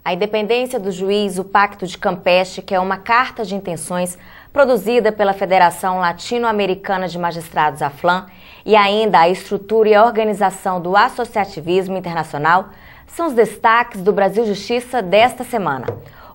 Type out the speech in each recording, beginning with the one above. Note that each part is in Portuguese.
A independência do juiz, o Pacto de Campeche, que é uma carta de intenções produzida pela Federação Latino-Americana de Magistrados, a FLAM, e ainda a estrutura e a organização do associativismo internacional, são os destaques do Brasil Justiça desta semana.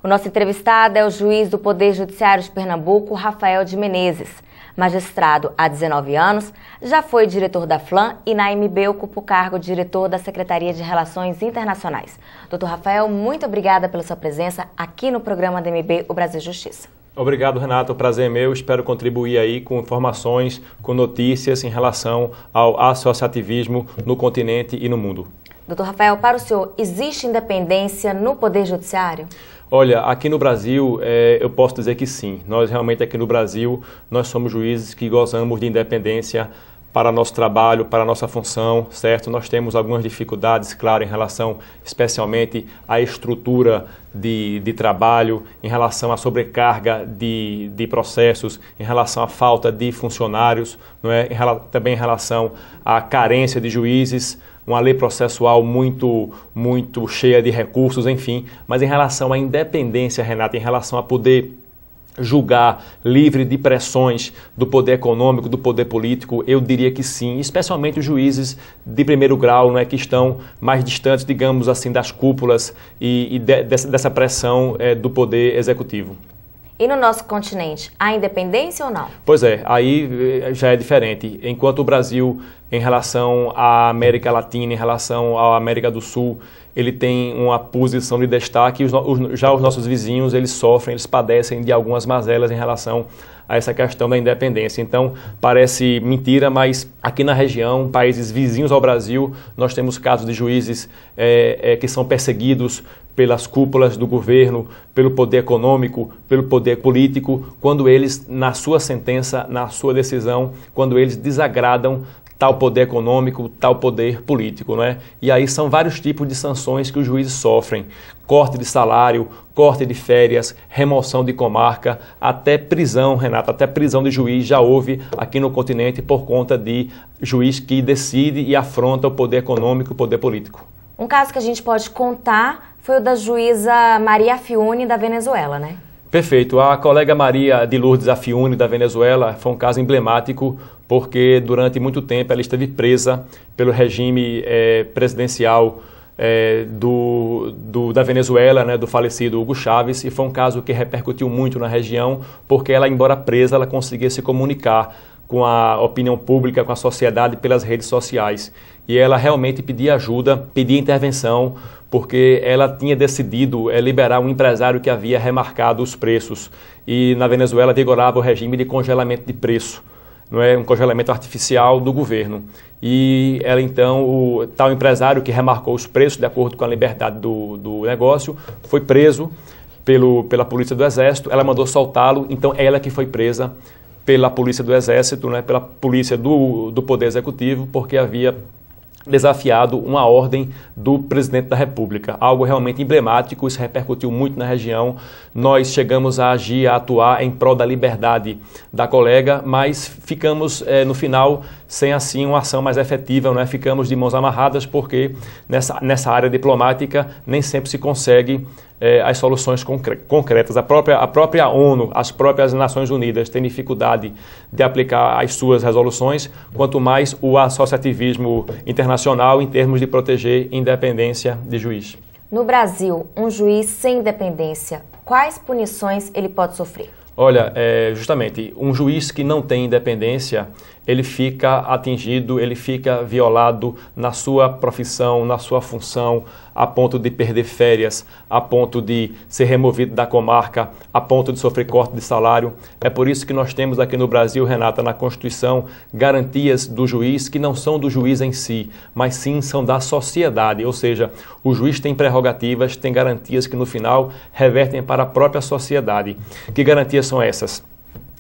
O nosso entrevistado é o juiz do Poder Judiciário de Pernambuco, Rafael de Menezes. Magistrado há 19 anos, já foi diretor da FLAM e na MB ocupou o cargo de diretor da Secretaria de Relações Internacionais. Doutor Rafael, muito obrigada pela sua presença aqui no programa da MB, o Brasil Justiça. Obrigado, Renato. O prazer é meu. Espero contribuir aí com informações, com notícias em relação ao associativismo no continente e no mundo. Doutor Rafael, para o senhor, existe independência no Poder Judiciário? Olha, aqui no Brasil, eu posso dizer que sim. Nós realmente aqui no Brasil, nós somos juízes que gozamos de independência para nosso trabalho, para nossa função, certo? Nós temos algumas dificuldades, claro, em relação especialmente à estrutura de trabalho, em relação à sobrecarga de processos, em relação à falta de funcionários, não é? Também em relação à carência de juízes, uma lei processual muito cheia de recursos, enfim. Mas em relação à independência, Renata, em relação a poder julgar livre de pressões do poder econômico, do poder político, eu diria que sim, especialmente os juízes de primeiro grau, não é, que estão mais distantes, digamos assim, das cúpulas dessa pressão do poder executivo. E no nosso continente, há independência ou não? Pois é, aí já é diferente. Enquanto o Brasil, em relação à América Latina, em relação à América do Sul, ele tem uma posição de destaque, já os nossos vizinhos, eles sofrem, eles padecem de algumas mazelas em relação a essa questão da independência. Então, parece mentira, mas aqui na região, países vizinhos ao Brasil, nós temos casos de juízes que são perseguidos pelas cúpulas do governo, pelo poder econômico, pelo poder político, quando eles, na sua sentença, na sua decisão, quando eles desagradam tal poder econômico, tal poder político, não é? E aí são vários tipos de sanções que os juízes sofrem: corte de salário, corte de férias, remoção de comarca, até prisão, Renato, até prisão de juiz já houve aqui no continente por conta de juiz que decide e afronta o poder econômico e o poder político. Um caso que a gente pode contar foi o da juíza Maria Afiuni da Venezuela, né? Perfeito. A colega Maria de Lourdes Afiuni da Venezuela foi um caso emblemático porque durante muito tempo ela esteve presa pelo regime presidencial da Venezuela, né, do falecido Hugo Chávez, e foi um caso que repercutiu muito na região porque ela, embora presa, ela conseguia se comunicar com a opinião pública, com a sociedade pelas redes sociais. E ela realmente pedia ajuda, pedia intervenção, porque ela tinha decidido liberar um empresário que havia remarcado os preços. E na Venezuela vigorava o regime de congelamento de preço, não é? Um congelamento artificial do governo. E ela então, o tal empresário que remarcou os preços de acordo com a liberdade do negócio, foi preso pela polícia do Exército. Ela mandou soltá-lo, então ela que foi presa pela polícia do Exército, né, pela polícia do Poder Executivo, porque havia desafiado uma ordem do presidente da República. Algo realmente emblemático, isso repercutiu muito na região. Nós chegamos a agir, a atuar em prol da liberdade da colega, mas ficamos, no final, sem assim uma ação mais efetiva, né? Ficamos de mãos amarradas porque nessa área diplomática nem sempre se consegue as soluções concretas. A própria ONU, as próprias Nações Unidas têm dificuldade de aplicar as suas resoluções, quanto mais o associativismo internacional em termos de proteger independência de juiz. No Brasil, um juiz sem independência, quais punições ele pode sofrer? Olha, justamente, um juiz que não tem independência, ele fica atingido, ele fica violado na sua profissão, na sua função, a ponto de perder férias, a ponto de ser removido da comarca, a ponto de sofrer corte de salário. É por isso que nós temos aqui no Brasil, Renata, na Constituição, garantias do juiz que não são do juiz em si, mas sim são da sociedade. Ou seja, o juiz tem prerrogativas, tem garantias que no final revertem para a própria sociedade. Que garantias são essas?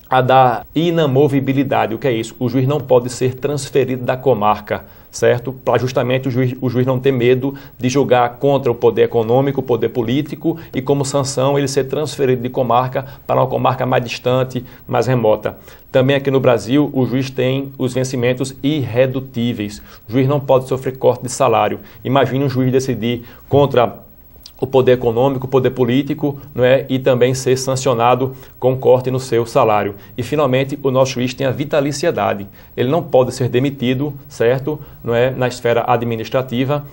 A da inamovibilidade. O que é isso? O juiz não pode ser transferido da comarca, certo? Para justamente o juiz não ter medo de julgar contra o poder econômico, o poder político, e como sanção ele ser transferido de comarca para uma comarca mais distante, mais remota. Também aqui no Brasil, o juiz tem os vencimentos irredutíveis. O juiz não pode sofrer corte de salário. Imagine um juiz decidir contra o poder econômico, o poder político, não é? E também ser sancionado com corte no seu salário. E, finalmente, o nosso juiz tem a vitaliciedade. Ele não pode ser demitido, certo? Não é? Na esfera administrativa,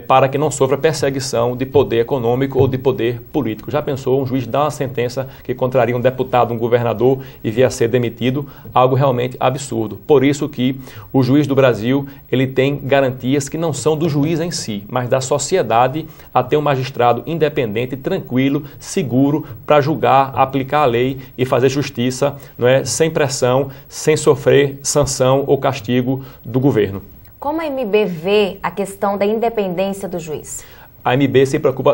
para que não sofra perseguição de poder econômico ou de poder político. Já pensou um juiz dar uma sentença que contraria um deputado, um governador e vier a ser demitido? Algo realmente absurdo. Por isso que o juiz do Brasil, ele tem garantias que não são do juiz em si, mas da sociedade a ter um magistrado independente, tranquilo, seguro, para julgar, aplicar a lei e fazer justiça, não é? Sem pressão, sem sofrer sanção ou castigo do governo. Como a MB vê a questão da independência do juiz? A MB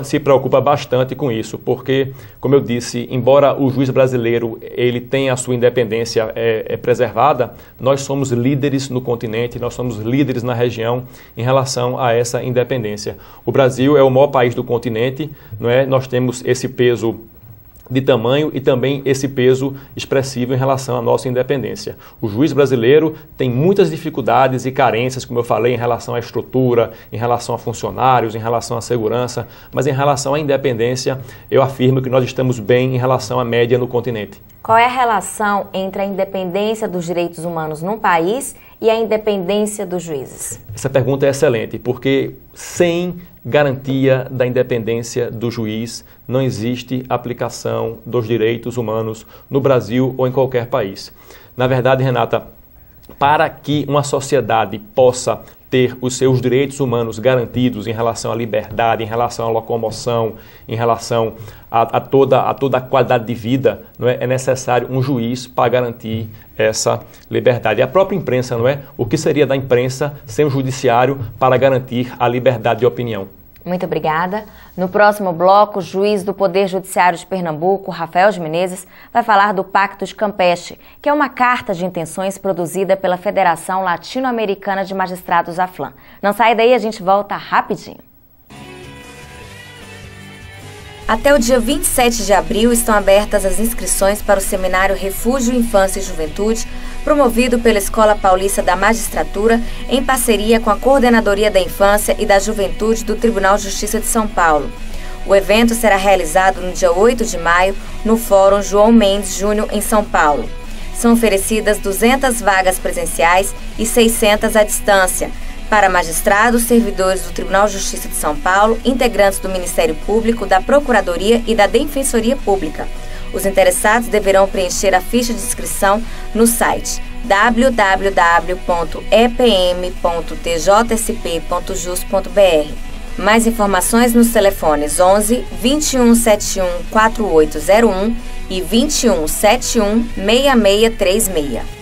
se preocupa bastante com isso, porque, como eu disse, embora o juiz brasileiro ele tenha a sua independência preservada, nós somos líderes no continente, nós somos líderes na região em relação a essa independência. O Brasil é o maior país do continente, não é? Nós temos esse peso de tamanho e também esse peso expressivo em relação à nossa independência. O juiz brasileiro tem muitas dificuldades e carências, como eu falei, em relação à estrutura, em relação a funcionários, em relação à segurança, mas em relação à independência, eu afirmo que nós estamos bem em relação à média no continente. Qual é a relação entre a independência dos direitos humanos num país e a independência dos juízes? Essa pergunta é excelente, porque sem garantia da independência do juiz, não existe aplicação dos direitos humanos no Brasil ou em qualquer país. Na verdade, Renata, para que uma sociedade possa ter os seus direitos humanos garantidos em relação à liberdade, em relação à locomoção, em relação a toda a qualidade de vida, não é? É necessário um juiz para garantir essa liberdade. E a própria imprensa, não é? O que seria da imprensa sem o judiciário para garantir a liberdade de opinião? Muito obrigada. No próximo bloco, o juiz do Poder Judiciário de Pernambuco, Rafael de Menezes, vai falar do Pacto de Campeche, que é uma carta de intenções produzida pela Federação Latino-Americana de Magistrados, AFLAM. Não sai daí, a gente volta rapidinho. Até o dia 27 de abril estão abertas as inscrições para o seminário Refúgio, Infância e Juventude, promovido pela Escola Paulista da Magistratura, em parceria com a Coordenadoria da Infância e da Juventude do Tribunal de Justiça de São Paulo. O evento será realizado no dia 8 de maio, no Fórum João Mendes Júnior, em São Paulo. São oferecidas 200 vagas presenciais e 600 à distância, para magistrados, servidores do Tribunal de Justiça de São Paulo, integrantes do Ministério Público, da Procuradoria e da Defensoria Pública. Os interessados deverão preencher a ficha de inscrição no site www.epm.tjsp.jus.br. Mais informações nos telefones 11 2171 4801 e 2171 6636.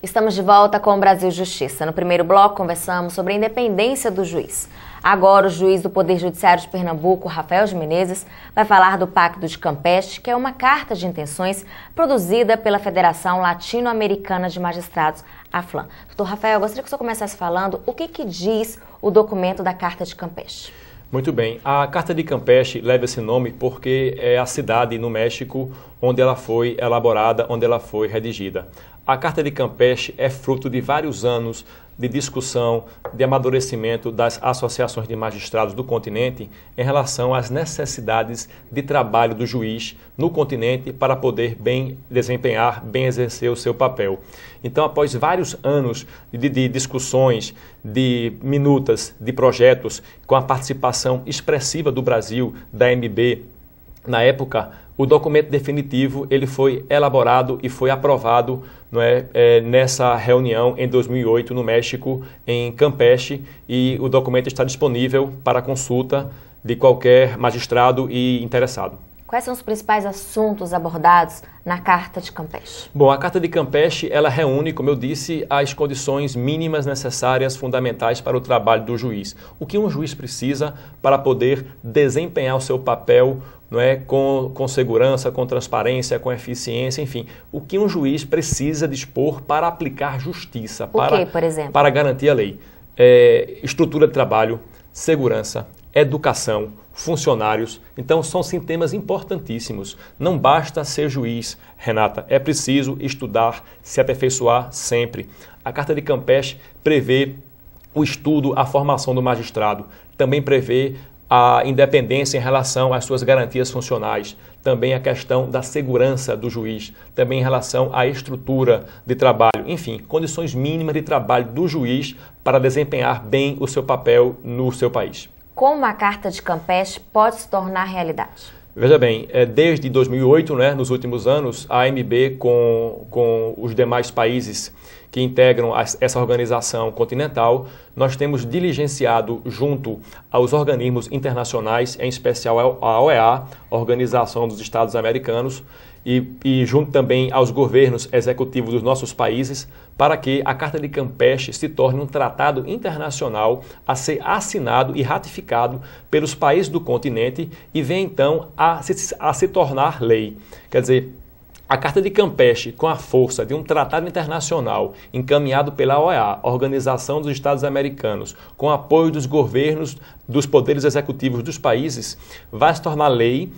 Estamos de volta com o Brasil Justiça. No primeiro bloco, conversamos sobre a independência do juiz. Agora, o juiz do Poder Judiciário de Pernambuco, Rafael de Menezes, vai falar do Pacto de Campeche, que é uma carta de intenções produzida pela Federação Latino-Americana de Magistrados, AFLAM. Doutor Rafael, eu gostaria que o senhor começasse falando o que diz o documento da Carta de Campeche. Muito bem. A Carta de Campeche leva esse nome porque é a cidade no México onde ela foi elaborada, onde ela foi redigida. A Carta de Campeche é fruto de vários anos de discussão, de amadurecimento das associações de magistrados do continente em relação às necessidades de trabalho do juiz no continente para poder bem desempenhar, bem exercer o seu papel. Então, após vários anos de discussões, de minutas, de projetos, com a participação expressiva do Brasil, da MB, na época, o documento definitivo ele foi elaborado e foi aprovado, não é, nessa reunião em 2008 no México, em Campeche, e o documento está disponível para consulta de qualquer magistrado e interessado. Quais são os principais assuntos abordados na Carta de Campeche? Bom, a Carta de Campeche, ela reúne, como eu disse, as condições mínimas necessárias, fundamentais para o trabalho do juiz. O que um juiz precisa para poder desempenhar o seu papel, não é, com segurança, com transparência, com eficiência, enfim. O que um juiz precisa dispor para aplicar justiça, por exemplo? Para garantir a lei. estrutura de trabalho, segurança, educação, funcionários. Então, são sim temas importantíssimos. Não basta ser juiz, Renata, é preciso estudar, se aperfeiçoar sempre. A Carta de Campeche prevê o estudo, a formação do magistrado, também prevê a independência em relação às suas garantias funcionais, também a questão da segurança do juiz, também em relação à estrutura de trabalho, enfim, condições mínimas de trabalho do juiz para desempenhar bem o seu papel no seu país. Como a Carta de Campeche pode se tornar realidade? Veja bem, desde 2008, nos últimos anos, a AMB com os demais países que integram essa organização continental, nós temos diligenciado junto aos organismos internacionais, em especial a OEA, a Organização dos Estados Americanos, e junto também aos governos executivos dos nossos países, para que a Carta de Campeche se torne um tratado internacional a ser assinado e ratificado pelos países do continente e venha então a se tornar lei. Quer dizer, a Carta de Campeche, com a força de um tratado internacional encaminhado pela OEA, Organização dos Estados Americanos, com apoio dos governos, dos poderes executivos dos países, vai se tornar lei,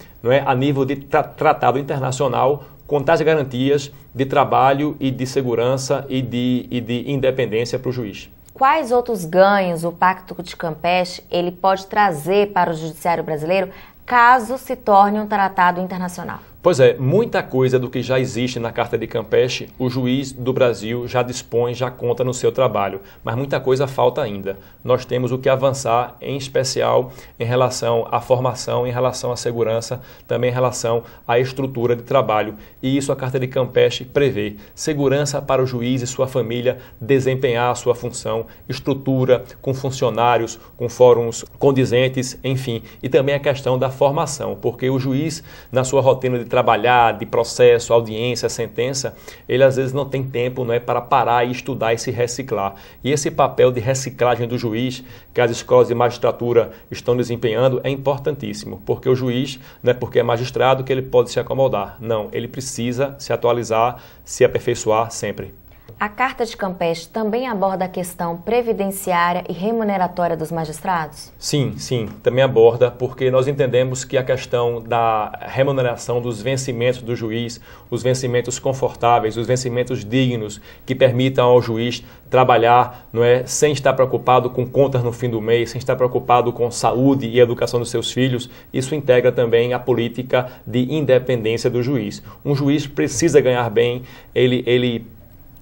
a nível de tratado internacional, com tais garantias de trabalho e de segurança e de independência para o juiz. Quais outros ganhos o Pacto de Campeche ele pode trazer para o judiciário brasileiro caso se torne um tratado internacional? Pois é, muita coisa do que já existe na Carta de Campeche, o juiz do Brasil já dispõe, já conta no seu trabalho, mas muita coisa falta ainda. Nós temos o que avançar, em especial em relação à formação, em relação à segurança, também em relação à estrutura de trabalho. E isso a Carta de Campeche prevê. Segurança para o juiz e sua família desempenhar a sua função, estrutura com funcionários, com fóruns condizentes, enfim. E também a questão da formação, porque o juiz, na sua rotina de trabalhar, de processo, audiência, sentença, ele às vezes não tem tempo para parar e estudar e se reciclar. E esse papel de reciclagem do juiz, que as escolas de magistratura estão desempenhando, é importantíssimo, porque o juiz, não é porque é magistrado que ele pode se acomodar. Não, ele precisa se atualizar, se aperfeiçoar sempre. A Carta de Campeche também aborda a questão previdenciária e remuneratória dos magistrados? Sim, também aborda, porque nós entendemos que a questão da remuneração dos vencimentos do juiz, os vencimentos confortáveis, os vencimentos dignos, que permitam ao juiz trabalhar sem estar preocupado com contas no fim do mês, sem estar preocupado com saúde e educação dos seus filhos, isso integra também a política de independência do juiz. Um juiz precisa ganhar bem,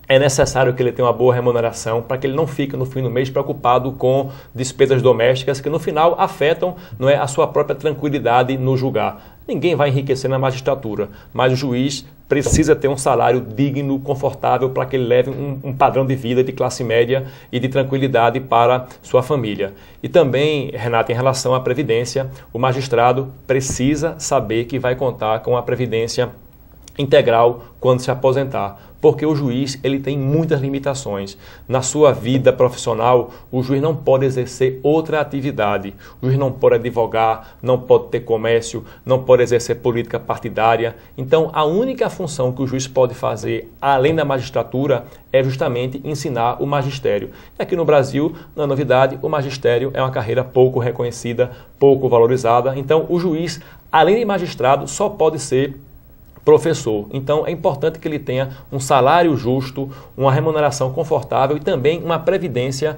é necessário que ele tenha uma boa remuneração para que ele não fique no fim do mês preocupado com despesas domésticas que no final afetam a sua própria tranquilidade no julgar. Ninguém vai enriquecer na magistratura, mas o juiz precisa ter um salário digno, confortável, para que ele leve um padrão de vida de classe média e de tranquilidade para sua família. E também, Renata, em relação à previdência, o magistrado precisa saber que vai contar com a previdência integral quando se aposentar, porque o juiz ele tem muitas limitações. Na sua vida profissional, o juiz não pode exercer outra atividade. O juiz não pode advogar, não pode ter comércio, não pode exercer política partidária. Então, a única função que o juiz pode fazer, além da magistratura, é justamente ensinar o magistério. E aqui no Brasil, não é novidade, o magistério é uma carreira pouco reconhecida, pouco valorizada. Então, o juiz, além de magistrado, só pode ser professor. Então, é importante que ele tenha um salário justo, uma remuneração confortável e também uma previdência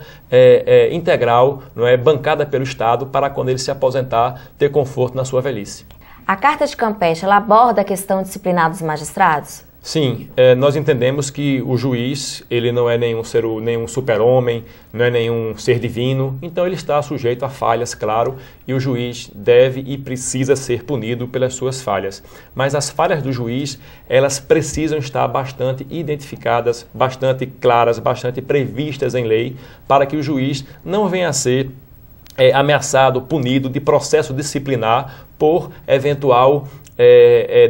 integral, bancada pelo Estado, para quando ele se aposentar, ter conforto na sua velhice. A Carta de Campeche ela aborda a questão disciplinar dos magistrados? Sim, nós entendemos que o juiz ele não é nenhum super-homem, não é nenhum ser divino, então ele está sujeito a falhas, claro, e o juiz deve e precisa ser punido pelas suas falhas. Mas as falhas do juiz, elas precisam estar bastante identificadas, bastante claras, bastante previstas em lei, para que o juiz não venha a ser ameaçado, punido de processo disciplinar por eventual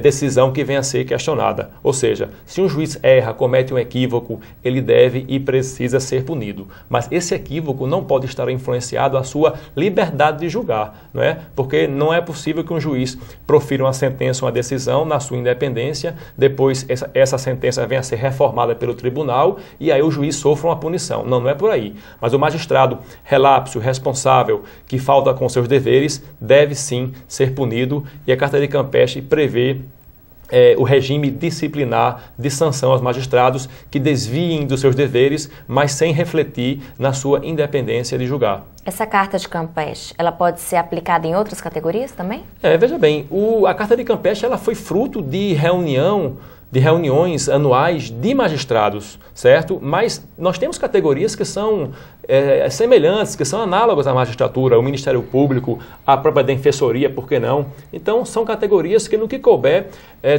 decisão que venha a ser questionada. Ou seja, se um juiz erra, comete um equívoco, ele deve e precisa ser punido. Mas esse equívoco não pode estar influenciado a sua liberdade de julgar, não é? Porque não é possível que um juiz profira uma sentença, uma decisão na sua independência, depois essa sentença venha a ser reformada pelo tribunal e aí o juiz sofra uma punição. Não, não é por aí. Mas o magistrado relapso, responsável, que falta com seus deveres, deve sim ser punido, e a Carta de Campeche prevê o regime disciplinar de sanção aos magistrados que desviem dos seus deveres, mas sem refletir na sua independência de julgar. Essa Carta de Campeche, ela pode ser aplicada em outras categorias também? Veja bem, a Carta de Campeche ela foi fruto de reuniões anuais de magistrados, certo? Mas nós temos categorias que são semelhantes, que são análogas à magistratura, o Ministério Público, a própria Defensoria, por que não? Então, são categorias que, no que couber,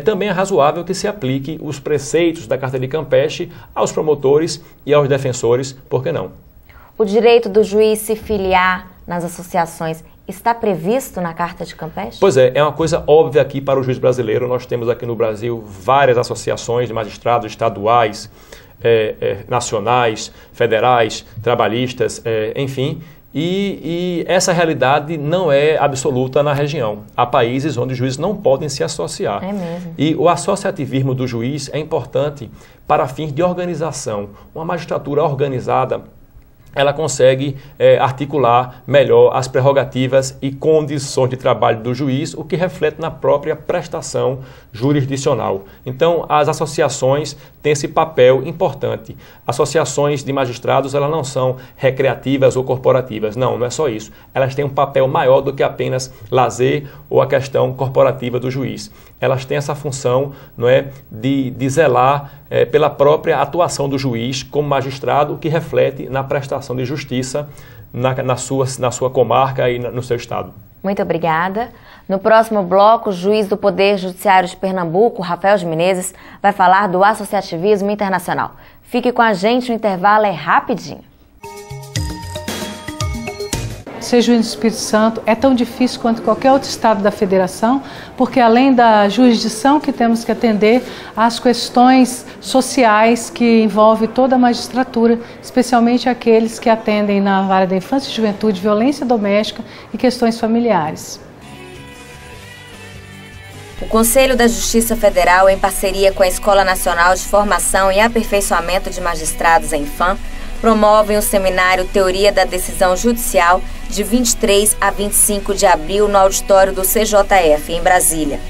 também é razoável que se aplique os preceitos da Carta de Campeche aos promotores e aos defensores, por que não? O direito do juiz se filiar nas associações está previsto na Carta de Campeche? Pois é uma coisa óbvia aqui para o juiz brasileiro. Nós temos aqui no Brasil várias associações de magistrados estaduais, nacionais, federais, trabalhistas, enfim. E essa realidade não é absoluta na região. Há países onde os juízes não podem se associar. É mesmo. E o associativismo do juiz é importante para fins de organização. Uma magistratura organizada, ela consegue articular melhor as prerrogativas e condições de trabalho do juiz, o que reflete na própria prestação jurisdicional. Então, as associações têm esse papel importante. Associações de magistrados, elas não são recreativas ou corporativas. Não é só isso. Elas têm um papel maior do que apenas lazer ou a questão corporativa do juiz. Elas têm essa função, não é, de zelar pela própria atuação do juiz como magistrado, o que reflete na prestação de justiça na sua comarca e no seu estado. Muito obrigada. No próximo bloco, o juiz do Poder Judiciário de Pernambuco, Rafael de Menezes, vai falar do associativismo internacional. Fique com a gente, o intervalo é rapidinho. Ser juiz do Espírito Santo é tão difícil quanto qualquer outro estado da federação, porque além da jurisdição que temos que atender, às questões sociais que envolvem toda a magistratura, especialmente aqueles que atendem na vara da infância e juventude, violência doméstica e questões familiares. O Conselho da Justiça Federal, em parceria com a Escola Nacional de Formação e Aperfeiçoamento de Magistrados, a INFAM, promovem o seminário Teoria da Decisão Judicial de 23 a 25 de abril no auditório do CJF, em Brasília.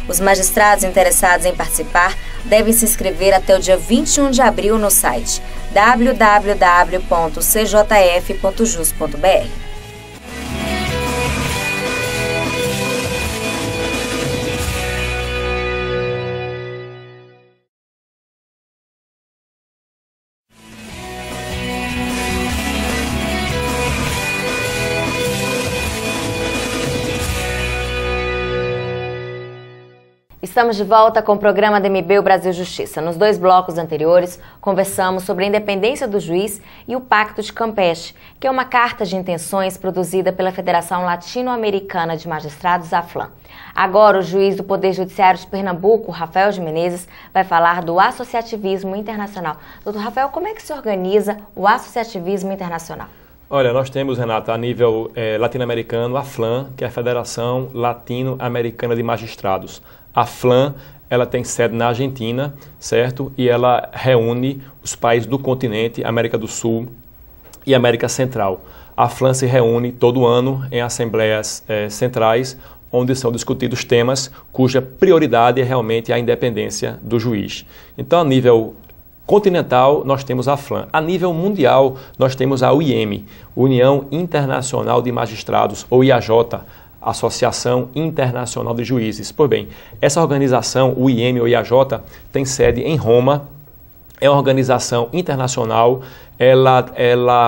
Os magistrados interessados em participar devem se inscrever até o dia 21 de abril no site www.cjf.jus.br. Estamos de volta com o programa DMB o Brasil Justiça. Nos 2 blocos anteriores, conversamos sobre a independência do juiz e o Pacto de Campeche, que é uma carta de intenções produzida pela Federação Latino-Americana de Magistrados, a FLAM. Agora, o juiz do Poder Judiciário de Pernambuco, Rafael de Menezes, vai falar do associativismo internacional. Doutor Rafael, como é que se organiza o associativismo internacional? Olha, nós temos, Renata, a nível latino-americano, a FLAM, que é a Federação Latino-Americana de Magistrados. A FLAM, ela tem sede na Argentina, certo? E ela reúne os países do continente, América do Sul e América Central. A FLAM se reúne todo ano em assembleias centrais, onde são discutidos temas cuja prioridade é realmente a independência do juiz. Então, a nível continental, nós temos a FLAM. A nível mundial, nós temos a UIM, União Internacional de Magistrados, ou IAJ, Associação Internacional de Juízes. Pois bem, essa organização, o IM ou IAJ, tem sede em Roma, é uma organização internacional,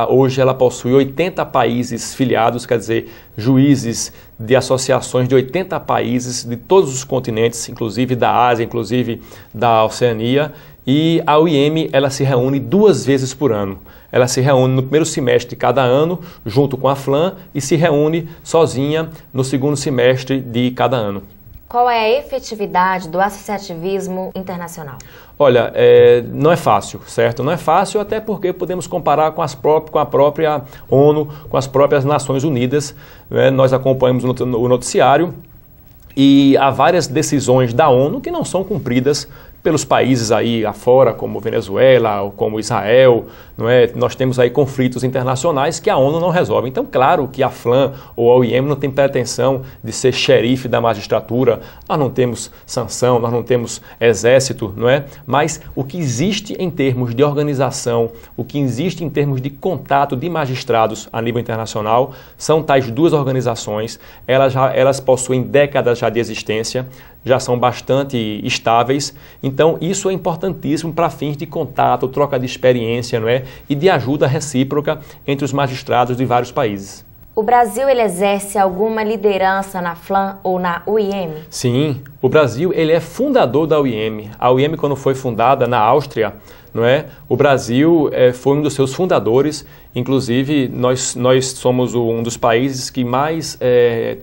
hoje ela possui 80 países filiados, quer dizer, juízes de associações de 80 países de todos os continentes, inclusive da Ásia, inclusive da Oceania, e a UIM ela se reúne 2 vezes por ano. Ela se reúne no primeiro semestre de cada ano, junto com a FLAM, e se reúne sozinha no segundo semestre de cada ano. Qual é a efetividade do associativismo internacional? Olha, não é fácil, certo? Não é fácil até porque podemos comparar com a própria ONU, com as próprias Nações Unidas, né? Nós acompanhamos o noticiário e há várias decisões da ONU que não são cumpridas pelos países aí afora, como Venezuela, ou como Israel, não é? Nós temos aí conflitos internacionais que a ONU não resolve. Então, claro que a FLAM ou a OIM não tem pretensão de ser xerife da magistratura, nós não temos sanção, nós não temos exército, não é? Mas o que existe em termos de organização, o que existe em termos de contato de magistrados a nível internacional, são tais duas organizações, elas possuem décadas já de existência, já são bastante estáveis, então isso é importantíssimo para fins de contato, troca de experiência, não é? E de ajuda recíproca entre os magistrados de vários países. O Brasil ele exerce alguma liderança na FLAM ou na OIM? Sim, o Brasil ele é fundador da OIM. A OIM, quando foi fundada na Áustria, não é? O Brasil foi um dos seus fundadores, inclusive nós somos um dos países que mais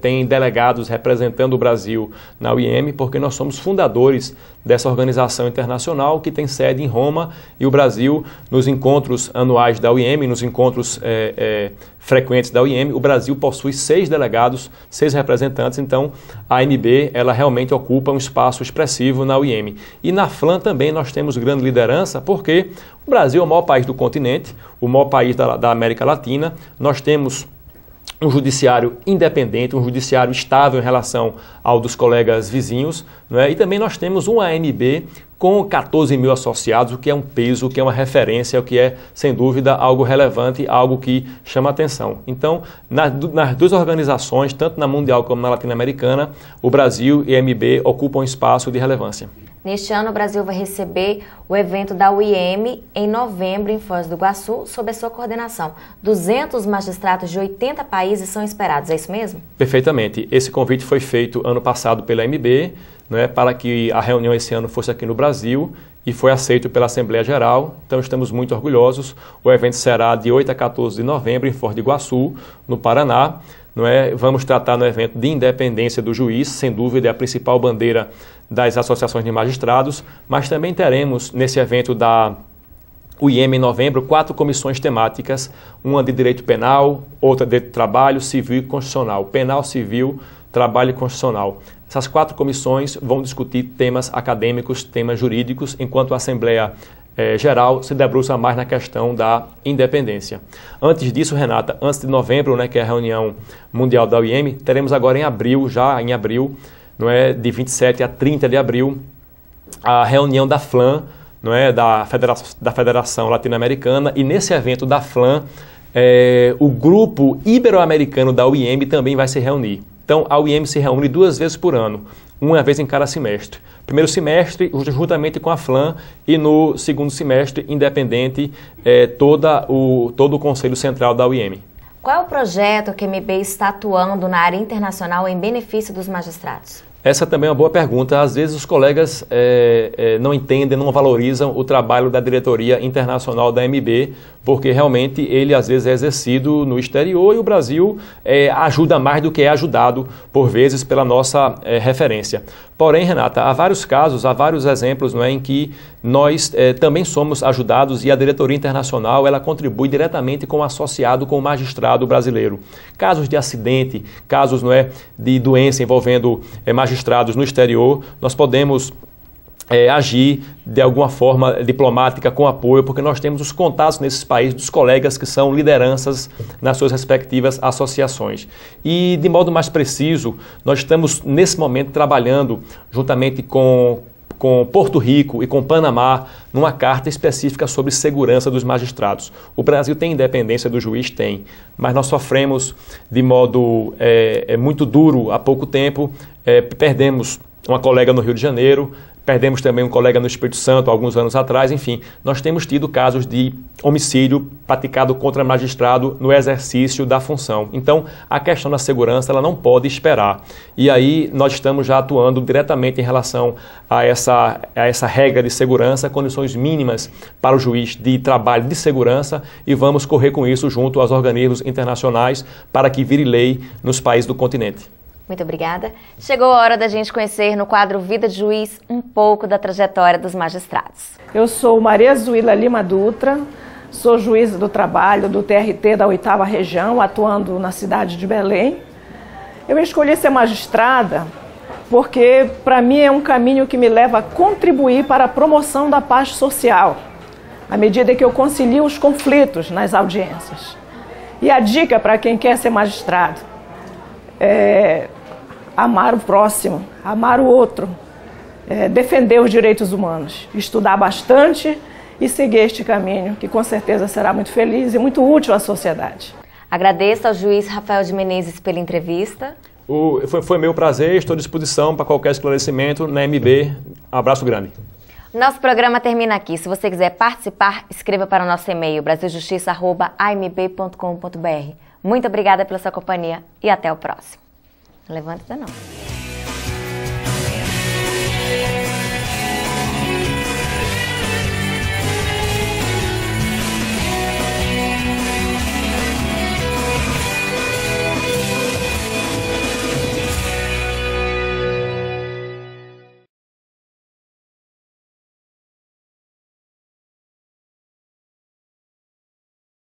tem delegados representando o Brasil na OIM, porque nós somos fundadores dessa organização internacional que tem sede em Roma, e o Brasil, nos encontros anuais da OIM, nos encontros frequentes da OIM, o Brasil possui 6 delegados, 6 representantes, então a AMB ela realmente ocupa um espaço expressivo na OIM. E na FLAM também nós temos grande liderança, porque o Brasil é o maior país do continente, o maior país da América Latina, nós temos um judiciário independente, um judiciário estável em relação ao dos colegas vizinhos, não é? E também nós temos uma AMB com 14 mil associados, o que é um peso, o que é uma referência, o que é, sem dúvida, algo relevante, algo que chama atenção. Então, nas duas organizações, tanto na Mundial como na Latino-Americana, o Brasil e a AMB ocupam um espaço de relevância. Neste ano, o Brasil vai receber o evento da OIM em novembro, em Foz do Iguaçu, sob a sua coordenação. 200 magistrados de 80 países são esperados, é isso mesmo? Perfeitamente. Esse convite foi feito ano passado pela AMB, né, para que a reunião esse ano fosse aqui no Brasil, e foi aceito pela Assembleia Geral, então estamos muito orgulhosos. O evento será de 8 a 14 de novembro, em Foz do Iguaçu, no Paraná. Não é? Vamos tratar no evento de independência do juiz, sem dúvida é a principal bandeira das associações de magistrados, mas também teremos nesse evento da OIM em novembro 4 comissões temáticas, uma de direito penal, outra de trabalho, civil e constitucional, penal, civil, trabalho e constitucional. Essas 4 comissões vão discutir temas acadêmicos, temas jurídicos, enquanto a Assembleia Geral se debruça mais na questão da independência. Antes disso, Renata, antes de novembro, né, que é a reunião mundial da OIM, teremos agora em abril, não é, de 27 a 30 de abril, a reunião da FLAM, não é, da Federação Latino-Americana, e nesse evento da FLAM, o grupo ibero-americano da OIM também vai se reunir. Então, a OIM se reúne 2 vezes por ano, uma vez em cada semestre. Primeiro semestre, juntamente com a FLAM, e no segundo semestre, independente, todo o Conselho Central da OIM. Qual é o projeto que a AMB está atuando na área internacional em benefício dos magistrados? Essa também é uma boa pergunta. Às vezes os colegas não entendem, não valorizam o trabalho da diretoria internacional da AMB, porque realmente ele às vezes é exercido no exterior e o Brasil ajuda mais do que é ajudado, por vezes, pela nossa referência. Porém, Renata, há vários casos, há vários exemplos, não é, em que nós também somos ajudados e a diretoria internacional ela contribui diretamente com o associado, com o magistrado brasileiro. Casos de acidente, casos, não é, de doença envolvendo magistrados no exterior, nós podemos agir de alguma forma diplomática com apoio, porque nós temos os contatos nesses países dos colegas que são lideranças nas suas respectivas associações. E de modo mais preciso, nós estamos nesse momento trabalhando juntamente com Porto Rico e com Panamá numa carta específica sobre segurança dos magistrados. O Brasil tem independência do juiz? Tem, mas nós sofremos de modo muito duro há pouco tempo, perdemos uma colega no Rio de Janeiro, perdemos também um colega no Espírito Santo alguns anos atrás, enfim, nós temos tido casos de homicídio praticado contra magistrado no exercício da função. Então, a questão da segurança ela não pode esperar. E aí nós estamos já atuando diretamente em relação a essa regra de segurança, condições mínimas para o juiz de trabalho de segurança, e vamos correr com isso junto aos organismos internacionais para que vire lei nos países do continente. Muito obrigada. Chegou a hora da gente conhecer no quadro Vida de Juiz um pouco da trajetória dos magistrados. Eu sou Maria Zuila Lima Dutra, sou juíza do trabalho do TRT da 8ª Região, atuando na cidade de Belém. Eu escolhi ser magistrada porque, para mim, é um caminho que me leva a contribuir para a promoção da paz social, à medida que eu concilio os conflitos nas audiências. E a dica para quem quer ser magistrado é amar o próximo, amar o outro, defender os direitos humanos, estudar bastante e seguir este caminho, que com certeza será muito feliz e muito útil à sociedade. Agradeço ao juiz Rafael de Menezes pela entrevista. Foi meu prazer, estou à disposição para qualquer esclarecimento na MB. Um abraço grande. Nosso programa termina aqui. Se você quiser participar, escreva para o nosso e-mail brasiljustiça@amb.com.br. Muito obrigada pela sua companhia e até o próximo. Não levanta não.